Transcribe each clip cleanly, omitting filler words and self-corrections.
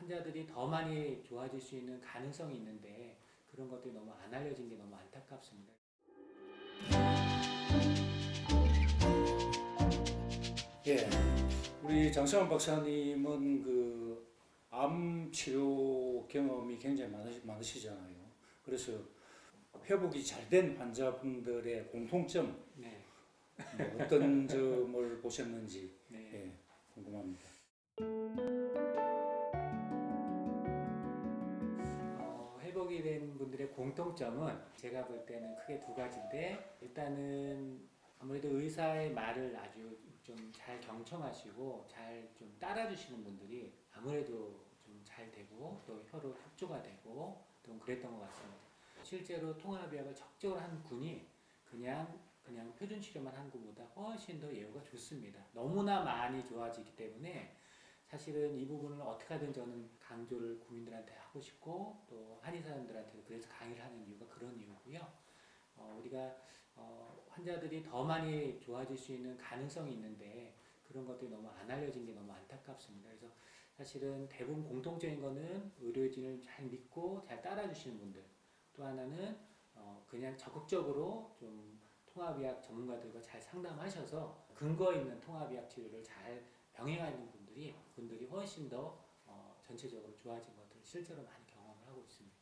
환자들이 더 많이 좋아질 수 있는 가능성이 있는데 그런 것들이 너무 안 알려진 게 너무 안타깝습니다. 예, 우리 장성환 박사님은 그 암 치료 경험이 굉장히 많으시잖아요. 그래서 회복이 잘 된 환자분들의 공통점, 네. 뭐 어떤 점을 보셨는지 네. 예, 궁금합니다. 회복이 된 분들의 공통점은 제가 볼 때는 크게 두 가지인데, 일단은 아무래도 의사의 말을 아주 좀 잘 경청하시고 잘 좀 따라주시는 분들이 아무래도 좀 잘 되고 또 혀로 협조가 되고 좀 그랬던 것 같습니다. 실제로 통합의학을 적극적으로 한 군이 그냥 표준 치료만 한 것보다 훨씬 더 예후가 좋습니다. 너무나 많이 좋아지기 때문에 사실은 이 부분을 어떻게 하든 저는 강조를 국민들한테 하고 싶고 또 한의사님들한테도 그래서 강의를 하는 이유가 그런 이유고요. 우리가 환자들이 더 많이 좋아질 수 있는 가능성이 있는데 그런 것들이 너무 안 알려진 게 너무 안타깝습니다. 그래서 사실은 대부분 공통적인 거는 의료진을 잘 믿고 잘 따라주시는 분들, 또 하나는 그냥 적극적으로 좀 통합의학 전문가들과 잘 상담하셔서 근거 있는 통합의학 치료를 잘 병행하는 분들이 훨씬 더 전체적으로 좋아진 것들을 실제로 많이 경험을 하고 있습니다.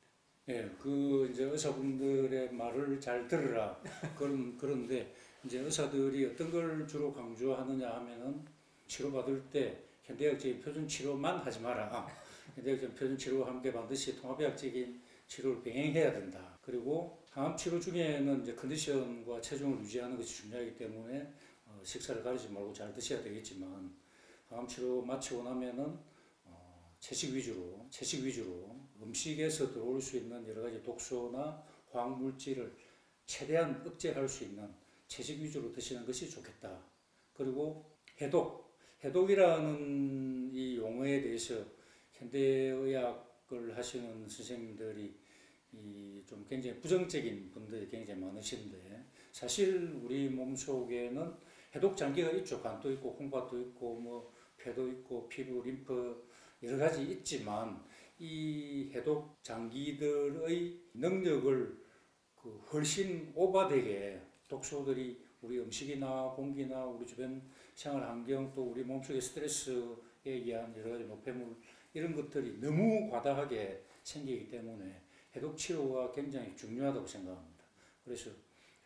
예, 그 이제 의사분들의 말을 잘 들으라 그런데 이제 의사들이 어떤 걸 주로 강조하느냐 하면은 치료받을 때 현대의학적인 표준 치료만 하지 마라. 현대의학적인 표준 치료와 함께 반드시 통합의학적인 치료를 병행해야 된다. 그리고 항암 치료 중에는 이제 컨디션과 체중을 유지하는 것이 중요하기 때문에 식사를 가리지 말고 잘 드셔야 되겠지만 항암 치료 마치고 나면은 채식 위주로 음식에서 들어올 수 있는 여러 가지 독소나 화학 물질을 최대한 억제할 수 있는 채식 위주로 드시는 것이 좋겠다. 그리고 해독이라는 이 용어에 대해서 현대의학을 하시는 선생님들이 좀 굉장히 부정적인 분들이 굉장히 많으신데 사실 우리 몸속에는 해독 장기가 있죠. 간도 있고 콩팥도 있고 뭐 폐도 있고 피부, 림프 여러 가지 있지만 이 해독 장기들의 능력을 그 훨씬 오버되게 독소들이 우리 음식이나 공기나 우리 주변 생활 환경 또 우리 몸속의 스트레스에 의한 여러 가지 노폐물 이런 것들이 너무 과다하게 생기기 때문에 해독 치료가 굉장히 중요하다고 생각합니다. 그래서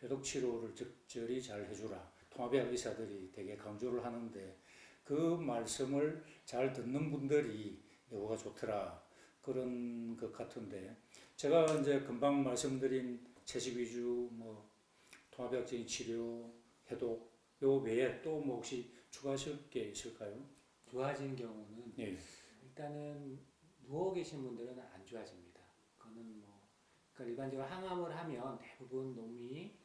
해독 치료를 적절히 잘 해주라. 통합의학 의사들이 되게 강조를 하는데 그 말씀을 잘 듣는 분들이 예후가 좋더라. 그런 것 같은데 제가 이제 금방 말씀드린 채식 위주 뭐 통합의학적인 치료, 해독 요 외에 또 뭐 혹시 추가하실 게 있을까요? 좋아지는 경우는 예. 일단은 누워 계신 분들은 안 좋아집니다. 그거는 뭐 그러니까 일반적으로 항암을 하면 대부분 몸이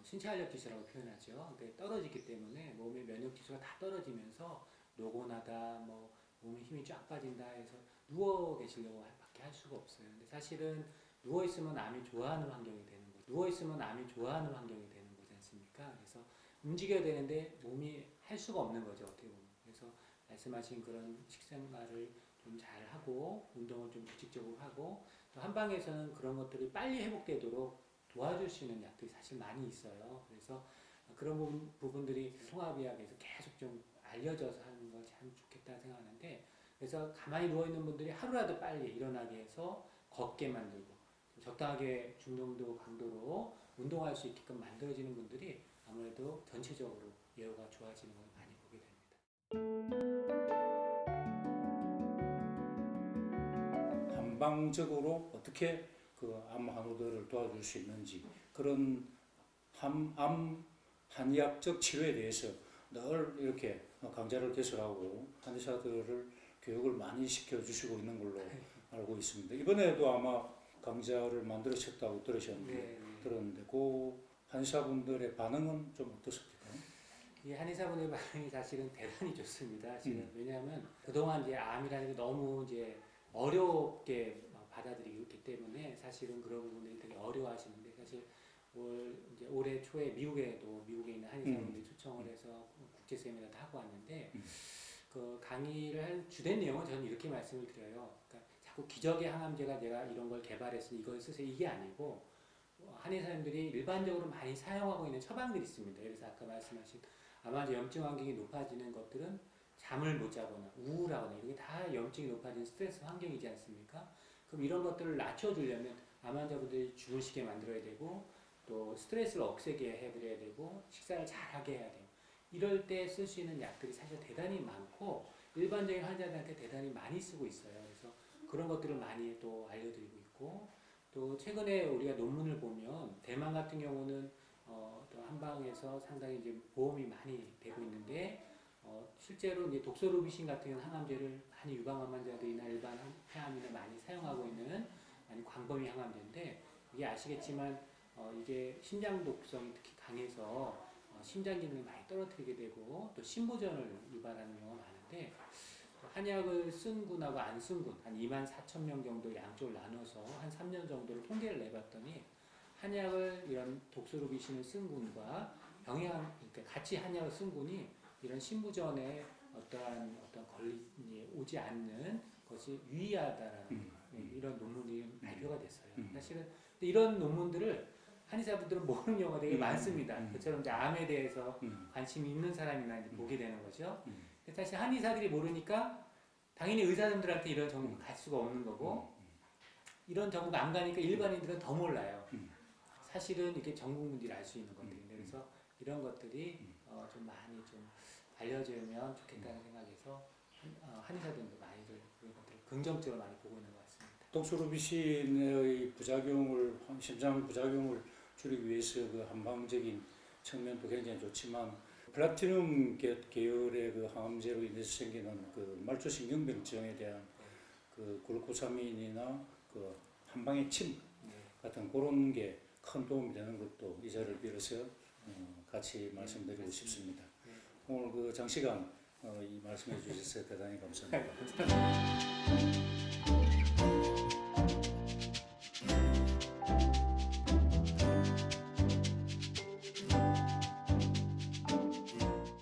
신체 활력 지수라고 표현하죠. 그게 떨어지기 때문에 몸의 면역 지수가 다 떨어지면서 노곤하다, 뭐 몸에 힘이 쫙 빠진다 해서 누워 계시려고 밖에 할 수가 없어요. 근데 사실은 누워 있으면 암이 좋아하는 환경이 되는 거죠. 누워 있으면 암이 좋아하는 환경이 되는 거지 않습니까? 그래서 움직여야 되는데 몸이 할 수가 없는 거죠. 어떻게 보면. 그래서 말씀하신 그런 식생활을 좀 잘 하고 운동을 좀 규칙적으로 하고 또 한방에서는 그런 것들이 빨리 회복되도록 도와줄 수 있는 약들이 사실 많이 있어요. 그래서 그런 부분들이 통합의학에서 계속 좀 알려져서 하는 걸 참 좋겠다 생각하는데 그래서 가만히 누워있는 분들이 하루라도 빨리 일어나게 해서 걷게 만들고 적당하게 중등도 강도로 운동할 수 있게끔 만들어지는 분들이 아무래도 전체적으로 예후가 좋아지는 걸 많이 보게 됩니다. 한방적으로 어떻게 그 암 환우들을 도와줄 수 있는지 그런 암 한의학적 치료에 대해서 늘 이렇게 강좌를 개설하고 한의사들을 교육을 많이 시켜주시고 있는 걸로 알고 있습니다. 이번에도 아마 강좌를 만들으셨다고 네. 들었는데 그 한의사분들의 반응은 좀 어떻습니까? 이 한의사분의 반응이 사실은 대단히 좋습니다. 지금 왜냐하면 그동안 이제 암이라는 게 너무 이제 어렵게 받아들이고 있기 때문에 사실은 그런 부분들이 되게 어려워하시는데 사실 이제 올해 초에 미국에 있는 한의사분들이 초청을 해서 국제 세미나도 하고 왔는데 그 강의를 할 주된 내용은 저는 이렇게 말씀을 드려요. 그러니까 자꾸 기적의 항암제가 내가 이런 걸 개발해서 이걸 쓰세요 이게 아니고 한의사님들이 일반적으로 많이 사용하고 있는 처방들이 있습니다. 그래서 아까 말씀하신 아마 염증 환경이 높아지는 것들은 잠을 못 자거나 우울하거나 이게 다 염증이 높아지는 스트레스 환경이지 않습니까? 그럼 이런 것들을 낮춰주려면 암 환자분들이 주무시게 만들어야 되고 또 스트레스를 없애게 해드려야 되고 식사를 잘하게 해야 돼요. 이럴 때 쓸 수 있는 약들이 사실 대단히 많고 일반적인 환자들한테 대단히 많이 쓰고 있어요. 그래서 그런 것들을 많이 또 알려드리고 있고 또 최근에 우리가 논문을 보면 대만 같은 경우는 또 한방에서 상당히 이제 보험이 많이 되고 있는데 실제로 이제 독소루비신 같은 항암제를 많이 유방암 환자들이나 일반 폐암이나 많이 사용하고 있는 많이 광범위 항암제인데 이게 아시겠지만 이게 심장 독성이 특히 강해서 심장 기능을 많이 떨어뜨리게 되고 또 심부전을 유발하는 경우가 많은데 한약을 쓴 군하고 안 쓴 군 한 24,000명 정도 양쪽을 나눠서 한 3년 정도를 통계를 내봤더니 한약을 이런 독소루비신을 쓴 군과 그러니까 같이 한약을 쓴 군이 이런 심부전에 어떤 걸림이 오지 않는 것이 유의하다라는 이런 논문이 발표가 됐어요. 사실은 이런 논문들을 한의사분들은 모르는 경우가 되게 많습니다. 그처럼 이제 암에 대해서 관심이 있는 사람이나 이제 보게 되는 거죠. 근데 사실 한의사들이 모르니까 당연히 의사분들한테 이런 정보가 갈 수가 없는 거고 이런 정보가 안 가니까 일반인들은 더 몰라요. 사실은 이게 전 국민들이 알 수 있는 것들인데 그래서 이런 것들이 좀 많이 좀 알려지면 좋겠다는 생각에서 한의사들도 많이들 그런 것들을 긍정적으로 많이 보고 있는 것 같습니다. 독소루비신의 부작용을 심장 부작용을 줄이기 위해서 그 한방적인 측면도 굉장히 좋지만 플라티늄 계열의 그 항암제로 인해서 생기는 그 말초신경병증에 대한 그 글루코사민이나 그 한방의 침 같은 그런 게 큰 도움이 되는 것도 이 자리를 빌어서 같이 말씀드리고 싶습니다. 오늘 그 장시간 이 말씀해 주셔서 대단히 감사합니다.